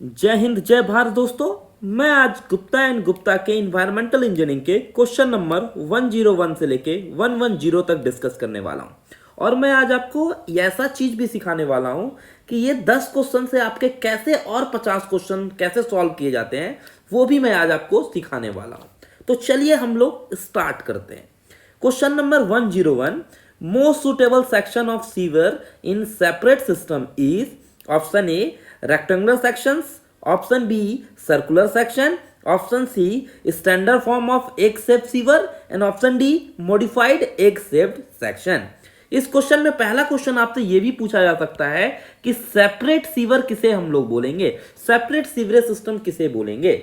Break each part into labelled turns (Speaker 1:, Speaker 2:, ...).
Speaker 1: जय हिंद जय भारत दोस्तों। मैं आज गुप्ता एंड गुप्ता के इन्वायरमेंटल इंजीनियरिंग के क्वेश्चन नंबर 101 से लेके 110 तक डिस्कस करने वाला हूं। और मैं आज आपको ऐसा चीज भी सिखाने वाला हूं कि ये 10 क्वेश्चन से आपके कैसे और 50 क्वेश्चन कैसे सॉल्व किए जाते हैं, वो भी मैं आज आपको सिखाने वाला हूं। तो चलिए हम लोग स्टार्ट करते हैं। Question number 101, most suitable section of sewer in separate system is option A rectangular sections, option B circular section, option C standard form of egg shaped sieve and option D modified egg shaped section। इस क्वेश्चन में पहला question आपसे यह भी पूछा जा सकता है कि सेपरेट सीवर किसे हम लोग बोलेंगे, सेपरेट सीवरेज सिस्टम किसे बोलेंगे।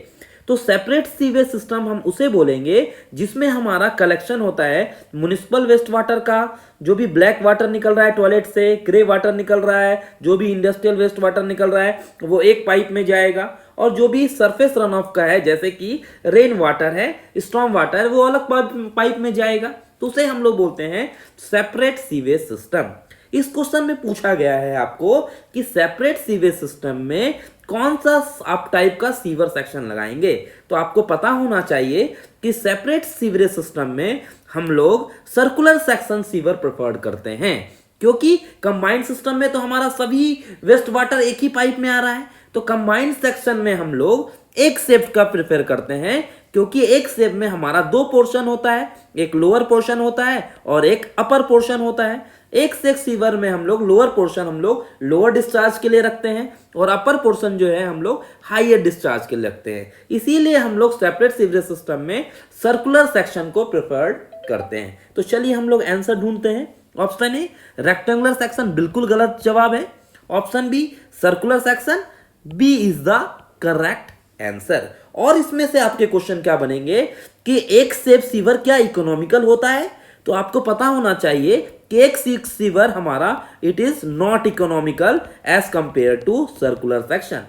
Speaker 1: तो सेपरेट सीवेज सिस्टम हम उसे बोलेंगे जिसमें हमारा कलेक्शन होता है म्युनिसिपल वेस्ट वाटर का, जो भी ब्लैक वाटर निकल रहा है टॉयलेट से, ग्रे वाटर निकल रहा है, जो भी इंडस्ट्रियल वेस्ट वाटर निकल रहा है वो एक पाइप में जाएगा, और जो भी सरफेस रन ऑफ का है जैसे कि रेन वाटर है, स्टॉर्म वाटर है, वो अलग पाइप में जाएगा। तो उसे हम लोग बोलते हैं सेपरेट सीवेज सिस्टम। इस क्वेश्चन में पूछा गया है आपको कि सेपरेट सीवेज सिस्टम में कौन सा आप टाइप का सीवर सेक्शन लगाएंगे। तो आपको पता होना चाहिए कि सेपरेट सीवरेज सिस्टम में हम लोग सर्कुलर सेक्शन सीवर प्रेफर्ड करते हैं, क्योंकि कंबाइंड सिस्टम में तो हमारा सभी वेस्ट वाटर एक ही पाइप में आ रहा है। तो कंबाइंड सेक्शन में हम लोग एक शेप का प्रेफर करते हैं, क्योंकि एक शेप में हमारा दो पोर्शन होता है, एक लोअर पोर्शन होता है और एक अपर पोर्शन होता है। एक सेक्स सीवर में हम लोग लोअर पोर्शन हम लोग लोअर डिस्चार्ज के लिए रखते हैं और अपर पोर्शन जो है हम लोग हायर डिस्चार्ज के लिए रखते हैं। इसीलिए हम लोग सेपरेट सीवरेज सिस्टम में सर्कुलर सेक्शन को प्रेफर्ड करते हैं। तो चलिए हम लोग आंसर ढूंढते हैं। ऑप्शन ए रेक्टेंगुलर सेक्शन बिल्कुल गलत जवाब है। Option B circular section, B is the correct answer. और इसमें से आपके क्वेश्चन क्या बनेंगे कि एक शेप सीवर क्या इकोनॉमिकल होता है। तो आपको पता होना चाहिए कि एक सीवर हमारा it is not economical as compare to circular section.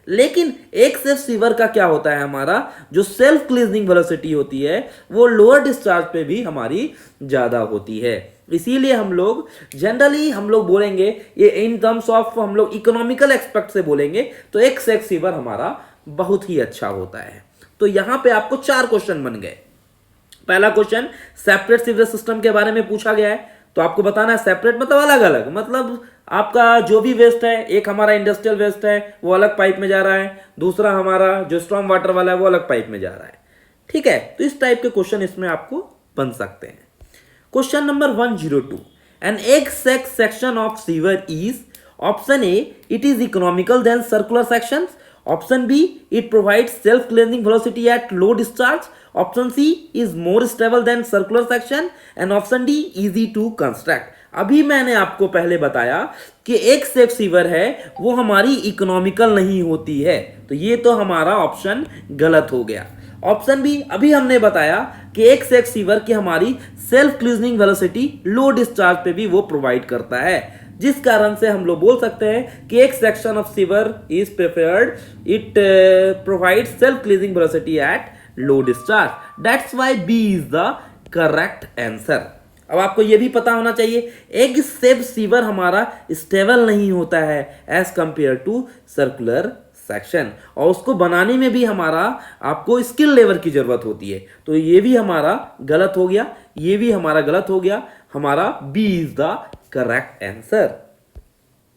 Speaker 1: लेकिन एक सेफ सीवर का क्या होता है, हमारा जो सेल्फ क्लीनिंग वेलोसिटी होती है वो लोअर डिस्चार्ज पे भी हमारी ज्यादा होती है। इसीलिए हम लोग जनरली हम लोग बोलेंगे ये इन टर्म्स ऑफ हम लोग इकोनॉमिकल एक्सपेक्ट से बोलेंगे तो एक सेफ सीवर हमारा बहुत ही अच्छा होता है। तो यहां पे आपको 4 क्वेश्चन बन गए। पहला क्वेश्चन सेपरेट सीवरेज सिस्टम के बारे में पूछा गया है, तो आपको बताना है सेपरेट मतलब अलग अलग, मतलब आपका जो भी वेस्ट है, एक हमारा इंडस्ट्रियल वेस्ट है वो अलग पाइप में जा रहा है, दूसरा हमारा जो स्टॉर्म वाटर वाला है वो अलग पाइप में जा रहा है। ठीक है, तो इस टाइप के क्वेश्चन इसमें आपको बन सकते हैं। Question number 102, an egg section of sewer is option A it is economical than circular sections, option B it provides self cleaning velocity at low discharge, option C is more stable than circular section and option D easy to construct. अभी मैंने आपको पहले बताया कि एक safe sewer है वो हमारी इकोनॉमिकल नहीं होती है, तो ये तो हमारा ऑप्शन गलत हो गया। ऑप्शन बी अभी हमने बताया कि एक सेफ सीवर की हमारी self cleaning velocity low discharge पे भी वो प्रोवाइड करता है, जिस कारण से हम लोग बोल सकते हैं कि एक section of sewer is preferred, it provide self cleaning velocity at low discharge. That's why B is the correct answer. अब आपको यह भी पता होना चाहिए एग शेप सीवर हमारा स्टेबल नहीं होता है as compare to circular section, और उसको बनाने में भी हमारा आपको स्किल लेवल की जरूरत होती है। तो ये भी हमारा गलत हो गया, ये भी हमारा गलत हो गया, हमारा B is the correct answer.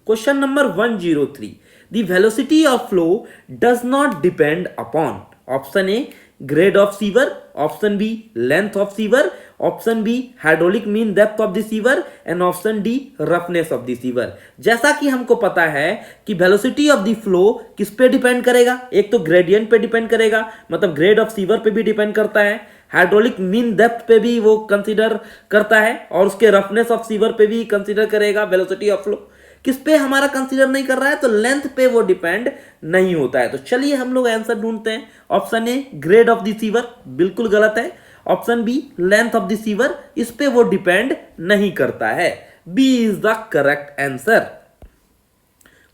Speaker 1: Question number 103, the velocity of flow does not depend upon, option A grade of sewer, option B length of sewer, option B hydraulic mean depth of the sewer and option D roughness of the sewer. जैसा कि हमको पता है कि velocity of the flow किस पे depend करेगा, एक तो ग्रेडियंट पे डिपेंड करेगा, मतलब ग्रेड ऑफ सीवर पे भी डिपेंड करता है, हाइड्रोलिक मीन डेप्थ पे भी वो कंसीडर करता है, और उसके रफनेस ऑफ सीवर पे भी कंसीडर करेगा। वेलोसिटी ऑफ फ्लो किस पे हमारा कंसीडर नहीं कर रहा है, तो लेंथ पे वो डिपेंड नहीं होता है। तो चलिए हम लोग आंसर ढूंढते हैं। Option A grade of the sewer बिल्कुल गलत है, option B length of the sewer इस पे वो डिपेंड नहीं करता है, B is the correct answer.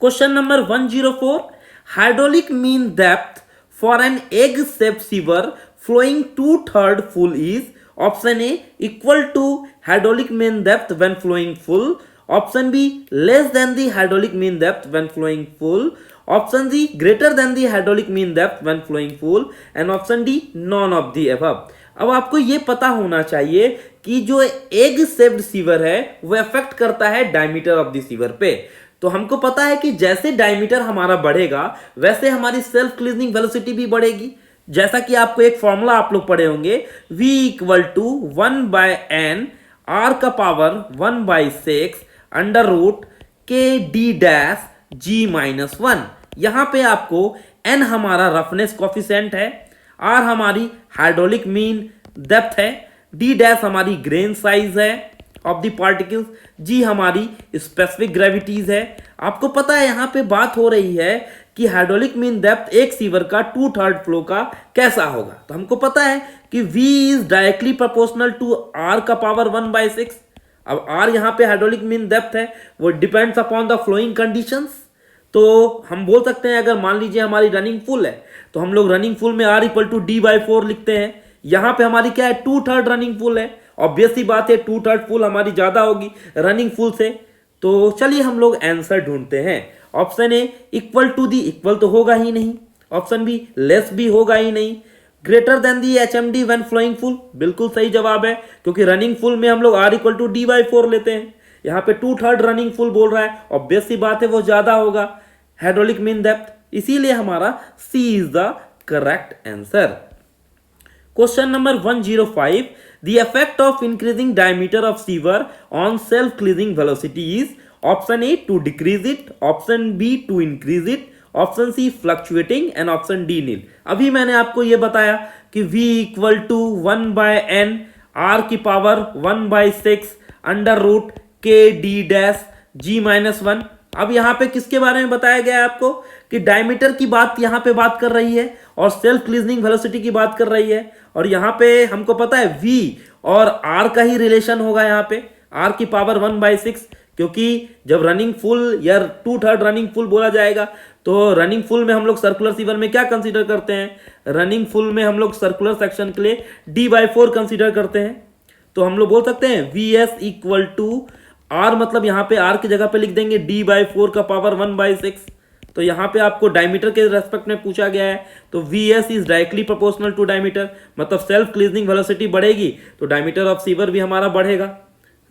Speaker 1: Question number 104, hydraulic mean depth for an egg shape sewer flowing 2/3 full is option A equal to hydraulic mean depth when flowing full, option B less than the hydraulic mean depth when flowing full, option C greater than the hydraulic mean depth when flowing full, and option D none of the above. अब आपको ये पता होना चाहिए कि जो egg shaped sewer है वो अफेक्ट करता है डायमीटर ऑफ द सीवर पे। तो हमको पता है कि जैसे डायमीटर हमारा बढ़ेगा वैसे हमारी सेल्फ क्लीनिंग वेलोसिटी भी बढ़ेगी। जैसा कि आपको एक फॉर्मूला आप लोग पढ़े होंगे, v equal to 1/n r का पावर 1/6 अंडर रूट के डी डैश g माइनस 1। यहां पे आपको n हमारा रफनेस कॉफिशिएंट है, r हमारी हाइड्रोलिक मीन डेप्थ है, d डैश हमारी ग्रेन साइज है ऑफ द पार्टिकल्स, g हमारी स्पेसिफिक ग्रेविटीज है। आपको पता है यहां पे बात हो रही है कि हाइड्रोलिक मीन डेप्थ एक सीवर का 2/3 फ्लो का कैसा होगा। तो हमको पता है कि v is directly proportional to r का पावर 1/6। अब r यहाँ पे हाइड्रोलिक मीन डेप्थ है, वो depends upon the flowing conditions. तो हम बोल सकते हैं अगर मान लीजिए हमारी रनिंग फुल है तो हम लोग रनिंग फुल में r इक्वल टू d/4 लिखते हैं। यहाँ पे हमारी क्या है 2/3 रनिंग फुल है, ऑब्वियस सी बात है 2/3 फुल हमारी ज्यादा होगी रनिंग फुल से। तो चलिए हम लोग आंसर ढूंढते हैं। Option A equal to the, equal तो होगा ही नहीं। ऑप्शन बी लेस भी होगा ही नहीं। Greater than the HMD when flowing full, बिल्कुल सही जवाब है क्योंकि रनिंग फुल में हम लोग r इक्वल टू d/4 लेते हैं। यहाँ पे 2/3 रनिंग फुल बोल रहा है, ऑब्वियस सी बात है वो ज्यादा होगा हाइड्रोलिक मीन डेप्थ, इसीलिए हमारा C is the correct answer. Question number 105. The effect of increasing diameter of sewer on self-cleansing velocity is option A to decrease it, option B to increase it, option C fluctuating and option D nil। अभी मैंने आपको ये बताया कि V equal to 1/n r की power 1/6 under root के d dash g minus 1। अब यहाँ पे किसके बारे में बताया गया है आपको कि डायमीटर की बात यहाँ पे बात कर रही है और सेल्फ क्लीजनिंग वेलोसिटी की बात कर रही है। और यहाँ पे हमको पता है v और r का ही रिलेशन होगा यहाँ पे, r की पावर 1/6, क्योंकि जब रनिंग फुल या 2/3 रनिंग फुल बोला जाएगा तो रनिंग फुल में हम लोग सर्कुलर सीवर में क्या कंसीडर करते हैं, रनिंग फुल में हम लोग सर्कुलर सेक्शन के लिए d/4 कंसीडर करते हैं। तो हम लोग बोल सकते हैं vs इक्वल टू r, मतलब यहाँ पे r की जगह पे लिख देंगे d/4 का पावर 1/6। तो यहाँ पे आपको डायमीटर के रेस्पेक्ट में पूछा गया है तो vs is directly proportional to diameter, मतलब सेल्फ क्लीजनिंग वेलोसिटी बढ़ेगी तो डायमीटर ऑफ सीवर भी हमारा बढ़ेगा,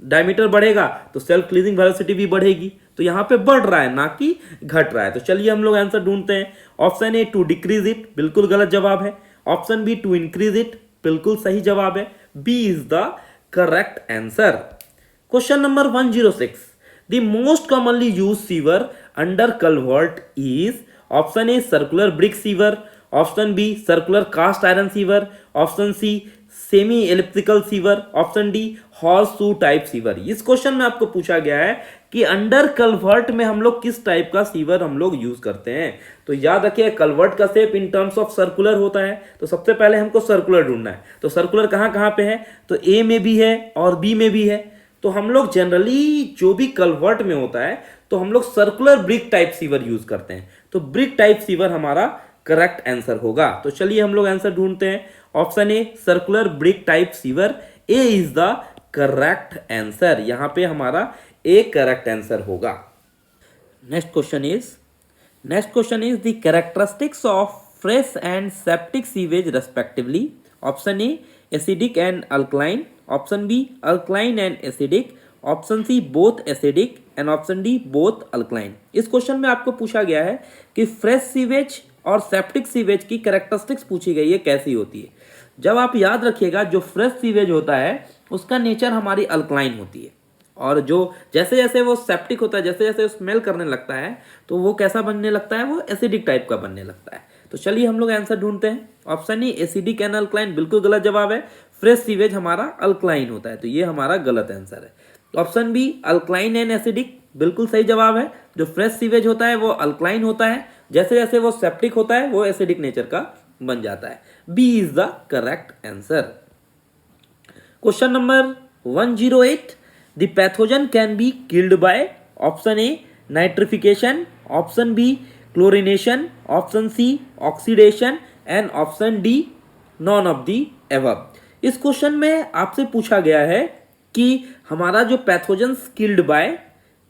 Speaker 1: डायमीटर बढ़ेगा तो सेल्फ क्लीजनिंग वेलोसिटी भी बढ़ेगी। तो यहाँ पे बढ़ रहा है ना कि घट रहा है। तो चलिए हम लोग आंसर ढूंढते हैं। Option A to decrease it, बिल्कुल गलत जवाब है। Option B to increase it, बिल्कुल सही जवाब है। B is the correct answer. Question number 106. The most commonly used sewer under culvert is option A circular brick sewer, option B circular cast iron sewer, option C semi elliptical sewer, option D horse shoe type sewer. इस क्वेश्चन में आपको पूछा गया है कि under culvert में हम लोग किस टाइप का सीवर हम लोग यूज करते हैं। तो याद रखिए कल्वर्ट का shape in terms of circular होता है, तो सबसे पहले हमको सर्कुलर ढूंढना है। तो सर्कुलर कहाँ कहाँ पे है, तो ए में भी है और बी में भी है। तो हम लोग जनरली जो भी कल्वर्ट में होता है तो हम लोग circular brick type sewer use करते हैं। तो ब्रिक टाइप सीवर हमारा करेक्ट आंसर होगा। तो चलिए हम लोग आंसर ढूंढते हैं। Option A circular brick type sewer, A is the correct answer. यहां पे हमारा ए करेक्ट आंसर होगा। Next question is the characteristics of fresh and septic sewage respectively. Option A acidic and alkaline, option B alkaline and acidic, option C both acidic and option D both alkaline. इस क्वेश्चन में आपको पूछा गया है कि fresh sewage और septic sewage की कैरेक्टरिस्टिक्स पूछी गई है कैसी होती है। जब आप याद रखिएगा जो फ्रेश सीवेज होता है उसका नेचर हमारी अल्कलाइन होती है, और जो जैसे जैसे वो सेप्टिक होता है, जैसे जैसे स्मेल करने लगता है तो वो कैसा बनने लगता है, वो एसिडिक टाइप का बनने लगता है। तो चलिए हम लोग आंसर ढूंढते हैं। Option E acidic and alkaline बिल्कुल गलत जवाब है। फ्रेश सीवेज हमारा अल्कलाइन होता है, तो ये हमारा गलत आंसर है। Option B alkaline and acidic बिल्कुल सही जवाब है। जो फ्रेश सीवेज होता है वो अल्कलाइन होता है, जैसे जैसे वो सेप्टिक होता है वो एसिडिक नेचर का बन जाता है। B is the correct answer. Question number 108. The pathogen can be killed by option A nitrification, option B chlorination, option C oxidation and option D none of the above. इस क्वेश्चन में आपसे पूछा गया है कि हमारा जो पैथोजन किल्ड बाय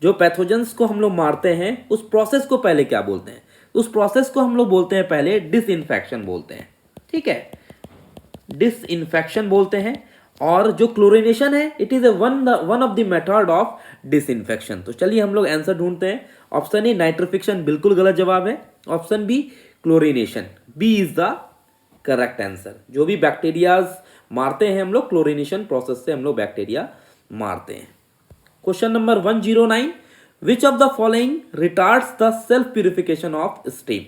Speaker 1: जो पैथोजेंस को हम लोग मारते हैं उस प्रोसेस को पहले क्या बोलते हैं? उस प्रोसेस को हम लोग बोलते हैं पहले डिसइंफेक्शन बोलते हैं, ठीक है, डिसइंफेक्शन बोलते हैं। और जो क्लोरिनेशन है it is one of the method of disinfection. तो चलिए हम लोग आंसर ढूंढते हैं। ऑप्शन ए नाइट्रिफिकेशन बिल्कुल गलत जवाब है। Option B chlorination, B is the correct answer. जो भी बैक्टीरियाज मारते हैं हम लोग, क्लोरिनेशन प्रोसेस से हम लोग बैक्टीरिया मारते हैं। Question number 109, which of the following retards the self purification of steam?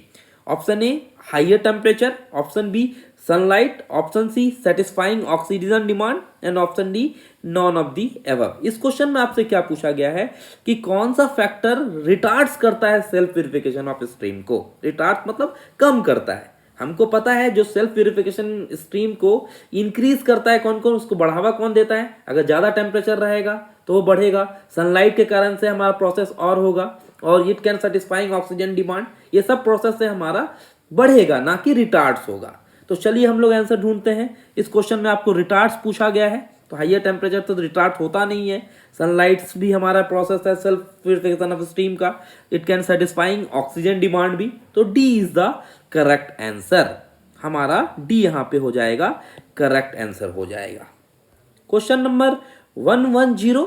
Speaker 1: Option A higher temperature, option B sunlight, option C satisfying oxygen demand and option D none of the above. इस क्वेश्चन में आपसे क्या पूछा गया है कि कौन सा फैक्टर रिटार्ड्स करता है सेल्फ प्यूरिफिकेशन ऑफ स्ट्रीम को? रिटार्ड्स मतलब कम करता है। हमको पता है जो सेल्फ प्यूरिफिकेशन स्ट्रीम को इंक्रीज करता है कौन कौन, उसको बढ़ावा कौन देता है? अगर ज्यादा टेम्परेचर रहेगा तो वो बढ़ेगा, सनलाइट के कारण से हमारा प्रोसेस और होगा, और it can satisfying oxygen demand, ये सब प्रोसेस से हमारा बढ़ेगा, ना कि रिटार्ड्स होगा। तो चलिए हम लोग आंसर ढूंढते हैं। इस क्वेश्चन में आपको रिटार्ड्स पूछा गया है, तो हाइयर टेम्परेचर तो रिटार्ड होता नहीं है। सनलाइट्स भी हमारा प्रोसेस है सेल्फ प्यूरिफिकेशन ऑफ स्टीम का, it can satisfying oxygen demand भी। तो D is the correct answer, हमारा डी यहाँ पे हो जाएगा, करेक्ट आंसर हो जाएगा। Question number 110,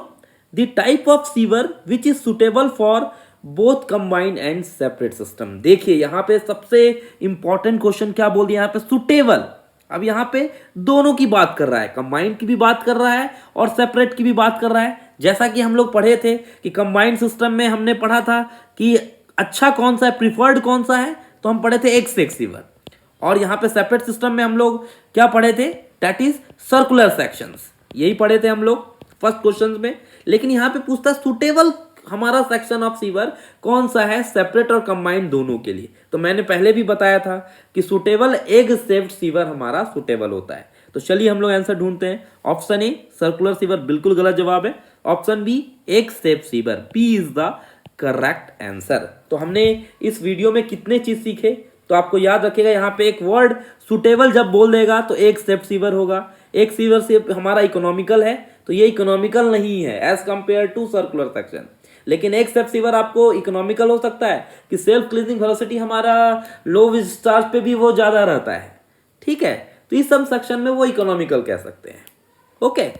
Speaker 1: the type of sewer which is suitable for both combined and separate system. देखिए यहाँ पे सबसे इंपॉर्टेंट क्वेश्चन क्या बोल दिया यहाँ पे, सुटेबल। अब यहाँ पे दोनों की बात कर रहा है, कंबाइंड की भी बात कर रहा है और सेपरेट की भी बात कर रहा है। जैसा कि हम लोग पढ़े थे कि कंबाइंड सिस्टम में हमने पढ़ा था कि अच्छा कौन सा है, प्रिफर्ड कौन सा है, तो हम पढ़े थे एक्स सीवर। और यहाँ पे सेपरेट सिस्टम में हम लोग क्या पढ़े थे, दैट इज सर्कुलर सेक्शंस, यही पढ़े थे हम लोग फर्स्ट क्वेश्चन में। लेकिन यहाँ पे पूछता है सुटेबल हमारा सेक्शन ऑफ सीवर कौन सा है, सेपरेट और कंबाइंड दोनों के लिए। तो मैंने पहले भी बताया था कि सुटेबल एग शेप्ड सीवर हमारा सुटेबल होता है। तो चलिए हम लोग आंसर ढूंढते हैं। ऑप्शन ए सर्कुलर सीवर बिल्कुल गलत जवाब है। Option B egg shaped sewer, P is the correct answer. तो हमने इस वीडियो में कितने चीज सीखे, तो आपको याद रखिएगा यहाँ पे एक वर्ड सुटेबल जब बोल देगा तो एग शेप्ड सीवर होगा। एक सीवर से हमारा इकोनॉमिकल है, तो ये इकोनॉमिकल नहीं है as compare to circular section. लेकिन एक स्टेप सीवर आपको इकोनॉमिकल हो सकता है कि सेल्फ क्लीजिंग वेलोसिटी हमारा लो डिस्चार्ज पे भी वो ज्यादा रहता है, ठीक है, तो इस सब सेक्शन में वो इकोनॉमिकल कह सकते हैं। ओके।